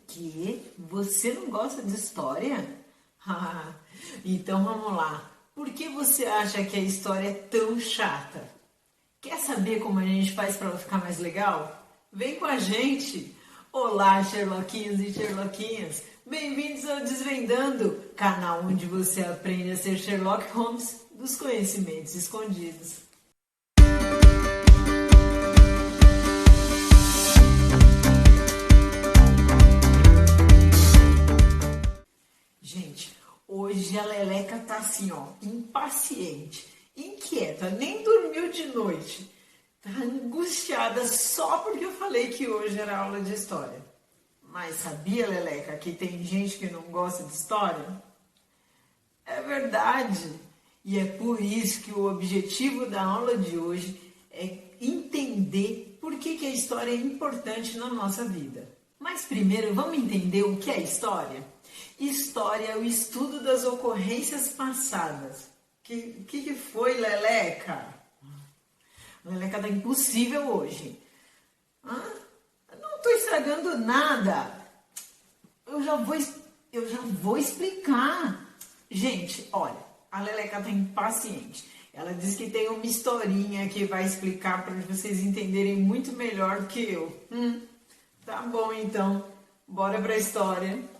Que? Você não gosta de história? Ah, então vamos lá. Por que você acha que a história é tão chata? Quer saber como a gente faz para ela ficar mais legal? Vem com a gente! Olá, Sherlockinhos e Sherlockinhas! Bem-vindos ao Desvendando, canal onde você aprende a ser Sherlock Holmes dos conhecimentos escondidos. Gente, hoje a Leleca tá assim, ó, impaciente, inquieta, nem dormiu de noite. Tá angustiada só porque eu falei que hoje era aula de história. Mas sabia, Leleca, que tem gente que não gosta de história? É verdade. E é por isso que o objetivo da aula de hoje é entender por que a história é importante na nossa vida. Mas primeiro, vamos entender o que é história? História é o estudo das ocorrências passadas. Que foi, Leleca? Leleca tá impossível hoje. Não estou estragando nada. Eu já vou explicar. Gente, olha, a Leleca tá impaciente. Ela diz que tem uma historinha que vai explicar para vocês entenderem muito melhor do que eu. Tá bom, então. Bora pra história.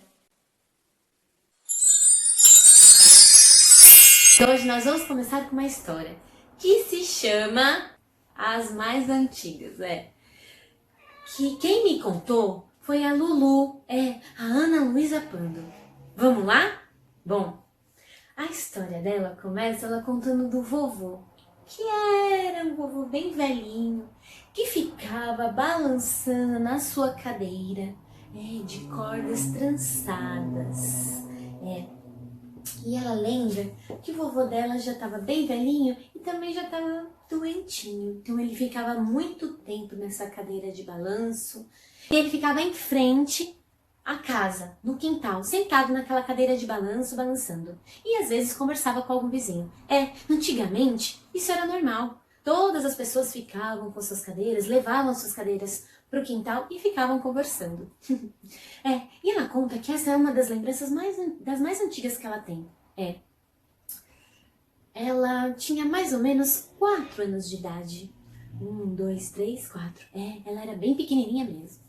Hoje nós vamos começar com uma história que se chama As Mais Antigas. Que quem me contou foi a Lulu, a Ana Luísa Pando. Vamos lá? Bom, a história dela começa ela contando do vovô, que era um vovô bem velhinho, que ficava balançando na sua cadeira, de cordas trançadas. E ela lembra que o vovô dela já estava bem velhinho e também já estava doentinho. Então ele ficava muito tempo nessa cadeira de balanço. E ele ficava em frente à casa, no quintal, sentado naquela cadeira de balanço, balançando. E às vezes conversava com algum vizinho. Antigamente isso era normal. Todas as pessoas ficavam com suas cadeiras, levavam suas cadeiras para o quintal e ficavam conversando. E ela conta que essa é uma das lembranças das mais antigas que ela tem. Ela tinha mais ou menos 4 anos de idade. 1, 2, 3, 4. Ela era bem pequenininha mesmo.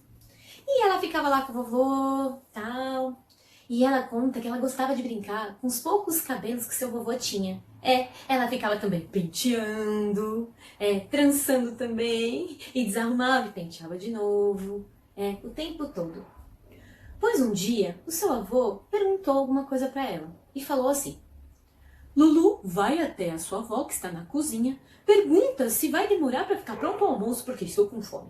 E ela ficava lá com o vovô, tal. E ela conta que ela gostava de brincar com os poucos cabelos que seu vovô tinha. Ela ficava também penteando, trançando também, e desarrumava e penteava de novo, o tempo todo. Pois um dia, o seu avô perguntou alguma coisa para ela e falou assim: Lulu, vai até a sua avó que está na cozinha, pergunta se vai demorar para ficar pronto o almoço porque estou com fome.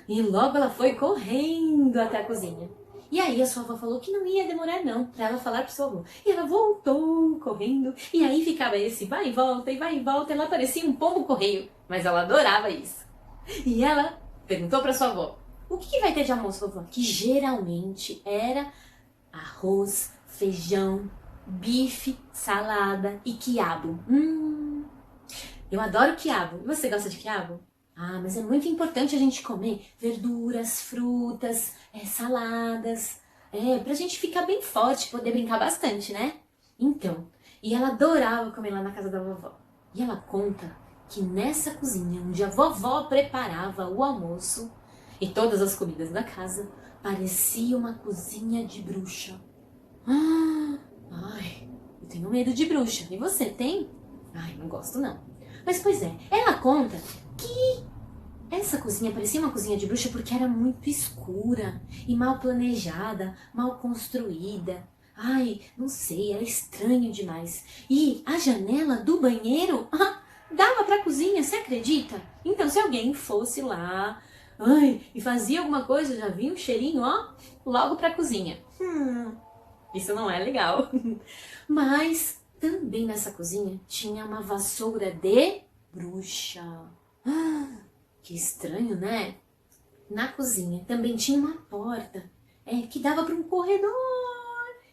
E logo ela foi correndo até a cozinha. E aí a sua avó falou que não ia demorar não, pra ela falar pro seu avô. E ela voltou correndo, e aí ficava esse vai e volta, ela parecia um pombo correio, mas ela adorava isso. E ela perguntou pra sua avó: o que vai ter de almoço, vovó? Que geralmente era arroz, feijão, bife, salada e quiabo. Eu adoro quiabo. Você gosta de quiabo? Mas é muito importante a gente comer verduras, frutas, saladas, pra gente ficar bem forte, poder brincar bastante, né? Então, e ela adorava comer lá na casa da vovó. E ela conta que nessa cozinha, onde a vovó preparava o almoço e todas as comidas da casa, parecia uma cozinha de bruxa. Eu tenho medo de bruxa. E você tem? Não gosto não. Mas pois ela conta que essa cozinha parecia uma cozinha de bruxa porque era muito escura e mal planejada, mal construída. Não sei, era estranho demais. E a janela do banheiro dava pra cozinha, você acredita? Então se alguém fosse lá, e fazia alguma coisa, já vinha um cheirinho, logo pra cozinha. Isso não é legal. Mas também nessa cozinha tinha uma vassoura de bruxa. Que estranho, né? Na cozinha também tinha uma porta, que dava para um corredor,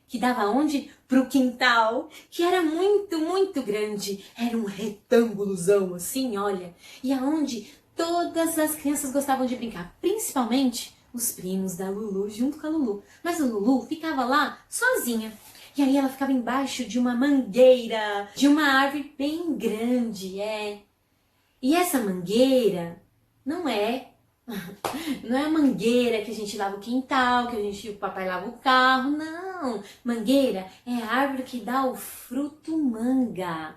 que dava onde? Para o quintal, que era muito, muito grande. Era um retângulozão assim, olha. E aonde todas as crianças gostavam de brincar, principalmente os primos da Lulu junto com a Lulu. Mas a Lulu ficava lá sozinha. E aí ela ficava embaixo de uma mangueira, de uma árvore bem grande, E essa mangueira não é a mangueira que a gente lava o quintal, que o papai lava o carro, não. Mangueira é a árvore que dá o fruto manga.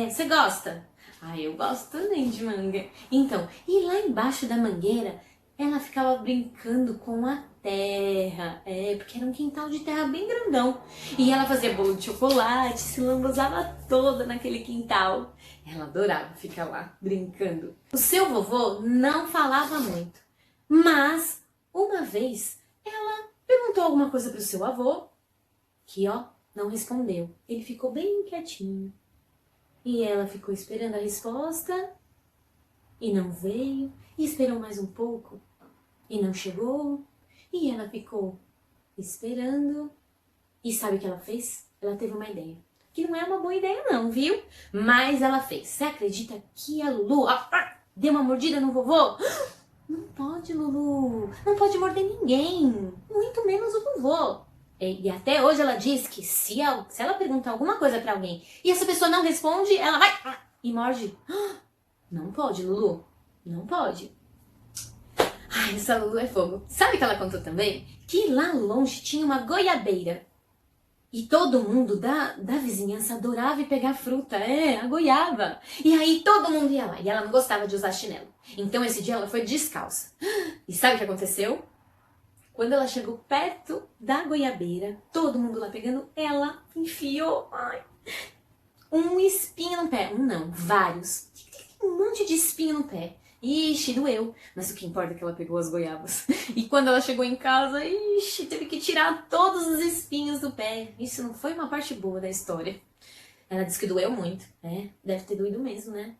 Você gosta? Eu gosto também de manga. Então, e lá embaixo da mangueira, ela ficava brincando com a terra. Porque era um quintal de terra bem grandão. E ela fazia bolo de chocolate, se lambuzava toda naquele quintal. Ela adorava ficar lá brincando. O seu vovô não falava muito, mas uma vez ela perguntou alguma coisa pro seu avô, que não respondeu. Ele ficou bem quietinho. E ela ficou esperando a resposta e não veio. E esperou mais um pouco e não chegou. E ela ficou esperando. E sabe o que ela fez? Ela teve uma ideia. Que não é uma boa ideia não, viu? Mas ela fez. Você acredita que a Lulu deu uma mordida no vovô? Não pode, Lulu. Não pode morder ninguém. Muito menos o vovô. E até hoje ela diz que se ela perguntar alguma coisa pra alguém e essa pessoa não responde, ela vai e morde. Não pode, Lulu. Não pode. Essa Lulu é fogo. Sabe o que ela contou também? Que lá longe tinha uma goiabeira. E todo mundo da vizinhança adorava ir pegar fruta, a goiaba. E aí todo mundo ia lá. E ela não gostava de usar chinelo. Então esse dia ela foi descalça. E sabe o que aconteceu? Quando ela chegou perto da goiabeira, todo mundo lá pegando, ela enfiou um espinho no pé. Um não, vários. Um monte de espinho no pé. Ixi, doeu. Mas o que importa é que ela pegou as goiabas. E quando ela chegou em casa, teve que tirar todos os espinhos do pé. Isso não foi uma parte boa da história. Ela disse que doeu muito. Deve ter doído mesmo, né?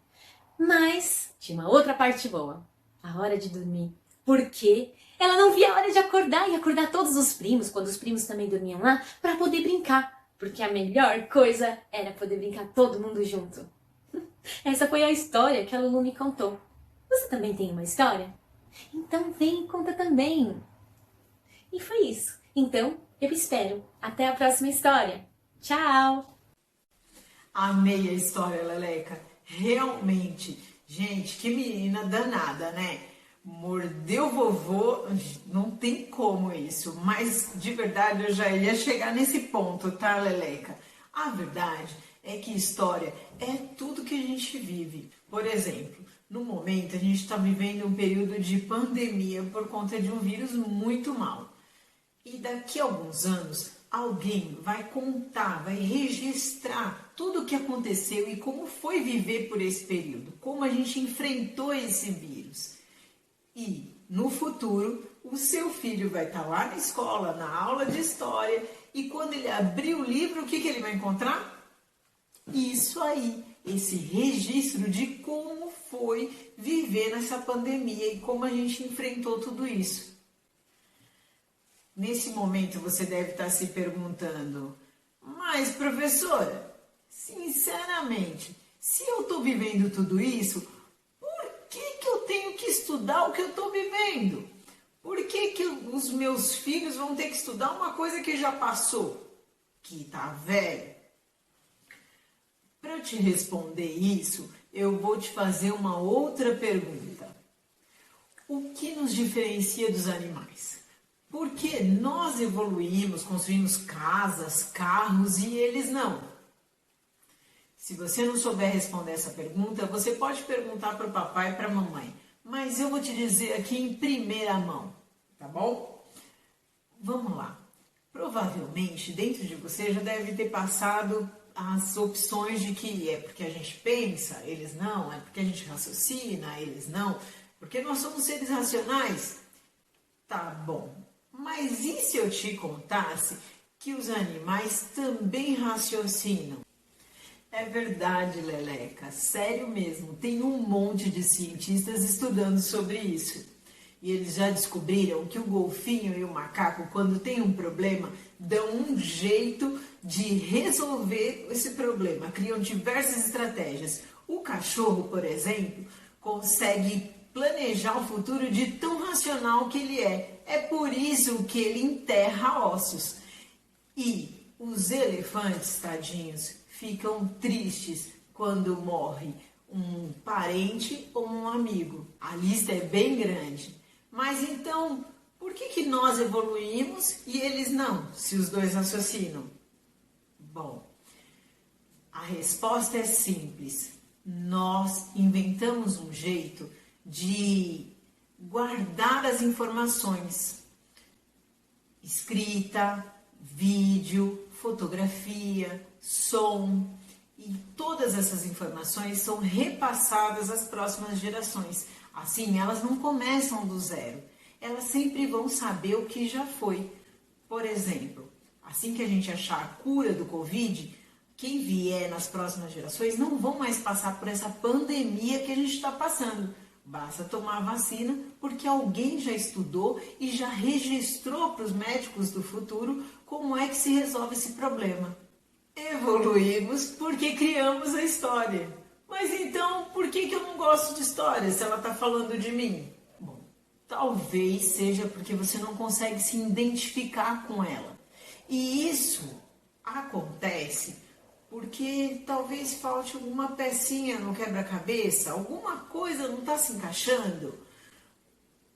Mas tinha uma outra parte boa. A hora de dormir. Porque ela não via a hora de acordar e acordar todos os primos, quando os primos também dormiam lá, para poder brincar. Porque a melhor coisa era poder brincar todo mundo junto. Essa foi a história que a Lulu me contou. Você também tem uma história? Então vem e conta também. E foi isso. Então, eu espero. Até a próxima história. Tchau! Amei a história, Leleca. Realmente. Gente, que menina danada, né? Mordeu o vovô, não tem como isso. Mas, de verdade, eu já ia chegar nesse ponto, tá, Leleca? A verdade é que história é tudo que a gente vive. Por exemplo, no momento a gente está vivendo um período de pandemia por conta de um vírus muito mau. E daqui a alguns anos, alguém vai contar, vai registrar tudo o que aconteceu e como foi viver por esse período, como a gente enfrentou esse vírus. E, no futuro, o seu filho vai estar lá na escola, na aula de história, e quando ele abrir o livro, o que ele vai encontrar? Isso aí, esse registro de como foi viver nessa pandemia e como a gente enfrentou tudo isso. Nesse momento você deve estar se perguntando, mas professora, sinceramente, se eu estou vivendo tudo isso, por que eu tenho que estudar o que eu estou vivendo? Por que os meus filhos vão ter que estudar uma coisa que já passou, que está velho? Para eu te responder isso, eu vou te fazer uma outra pergunta. O que nos diferencia dos animais? Por que nós evoluímos, construímos casas, carros e eles não? Se você não souber responder essa pergunta, você pode perguntar para o papai e para a mamãe. Mas eu vou te dizer aqui em primeira mão, tá bom? Vamos lá. Provavelmente, dentro de você já deve ter passado as opções de que é porque a gente pensa, eles não, é porque a gente raciocina, eles não, porque nós somos seres racionais. Tá bom, mas e se eu te contasse que os animais também raciocinam? É verdade, Leleca, sério mesmo, tem um monte de cientistas estudando sobre isso. E eles já descobriram que o golfinho e o macaco, quando tem um problema, dão um jeito de resolver esse problema, criam diversas estratégias. O cachorro, por exemplo, consegue planejar o futuro de tão racional que ele é. É por isso que ele enterra ossos. E os elefantes, tadinhos, ficam tristes quando morre um parente ou um amigo. A lista é bem grande. Mas então, por que nós evoluímos e eles não, se os dois raciocinam? Bom, a resposta é simples. Nós inventamos um jeito de guardar as informações. Escrita, vídeo, fotografia, som. E todas essas informações são repassadas às próximas gerações. Assim, elas não começam do zero. Elas sempre vão saber o que já foi. Por exemplo, assim que a gente achar a cura do Covid, quem vier nas próximas gerações não vão mais passar por essa pandemia que a gente está passando. Basta tomar a vacina, porque alguém já estudou e já registrou para os médicos do futuro como é que se resolve esse problema. Evoluímos porque criamos a história. Mas então, por que eu não gosto de história se ela está falando de mim? Bom, talvez seja porque você não consegue se identificar com ela. E isso acontece porque talvez falte alguma pecinha no quebra-cabeça, alguma coisa não está se encaixando.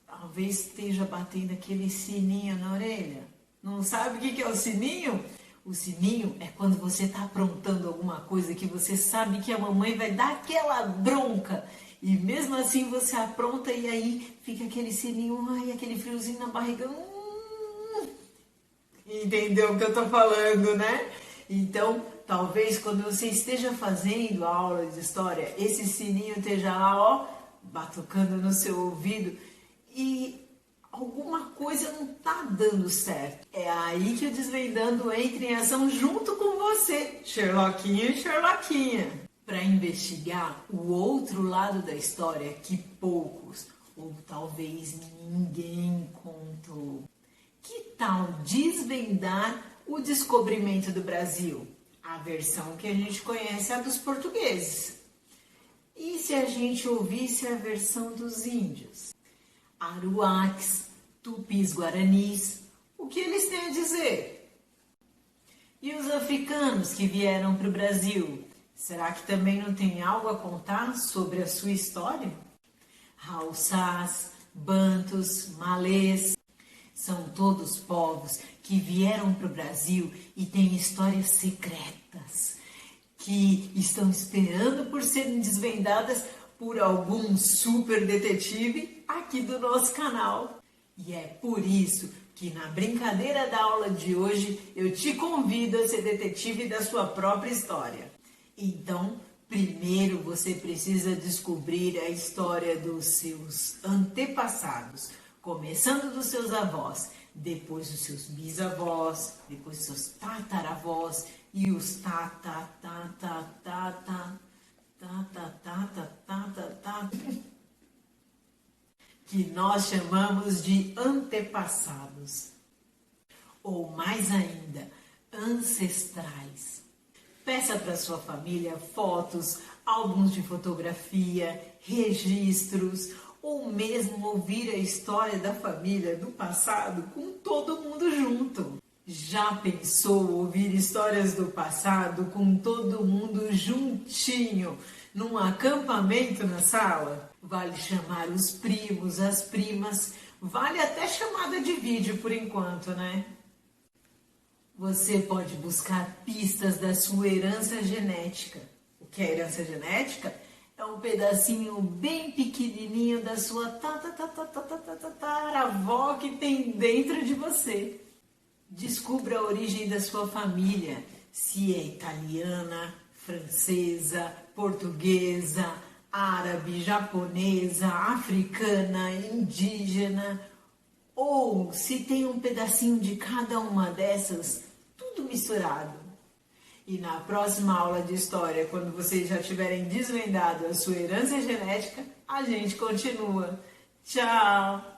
Talvez esteja batendo aquele sininho na orelha. Não sabe o que é o sininho? O sininho é quando você está aprontando alguma coisa que você sabe que a mamãe vai dar aquela bronca. E mesmo assim você apronta e aí fica aquele sininho, ai, aquele friozinho na barriga. Entendeu o que eu estou falando, né? Então, talvez quando você esteja fazendo a aula de história, esse sininho esteja lá, ó, batucando no seu ouvido e alguma coisa não está dando certo. É aí que o Desvendando entra em ação junto com você, Sherlockinho e Sherlockinha, para investigar o outro lado da história que poucos, ou talvez ninguém contou. Que tal desvendar o descobrimento do Brasil? A versão que a gente conhece é a dos portugueses. E se a gente ouvisse a versão dos índios? Aruaques, tupis, guaranis, o que eles têm a dizer? E os africanos que vieram para o Brasil, será que também não tem algo a contar sobre a sua história? Haussás, bantus, malês, são todos povos que vieram para o Brasil e têm histórias secretas, que estão esperando por serem desvendadas por algum super detetive aqui do nosso canal. E é por isso que na brincadeira da aula de hoje eu te convido a ser detetive da sua própria história. Então, primeiro você precisa descobrir a história dos seus antepassados, começando dos seus avós, depois dos seus bisavós, depois dos seus tataravós e os que nós chamamos de antepassados, ou mais ainda, ancestrais. Peça para sua família fotos, álbuns de fotografia, registros, ou mesmo ouvir a história da família do passado com todo mundo junto. Já pensou ouvir histórias do passado com todo mundo juntinho, num acampamento na sala? Vale chamar os primos, as primas, vale até chamada de vídeo por enquanto, né? Você pode buscar pistas da sua herança genética. O que é herança genética? É um pedacinho bem pequenininho da sua tataravó que tem dentro de você. Descubra a origem da sua família, se é italiana, francesa, portuguesa, árabe, japonesa, africana, indígena, ou se tem um pedacinho de cada uma dessas, tudo misturado. E na próxima aula de história, quando vocês já tiverem desvendado a sua herança genética, a gente continua. Tchau!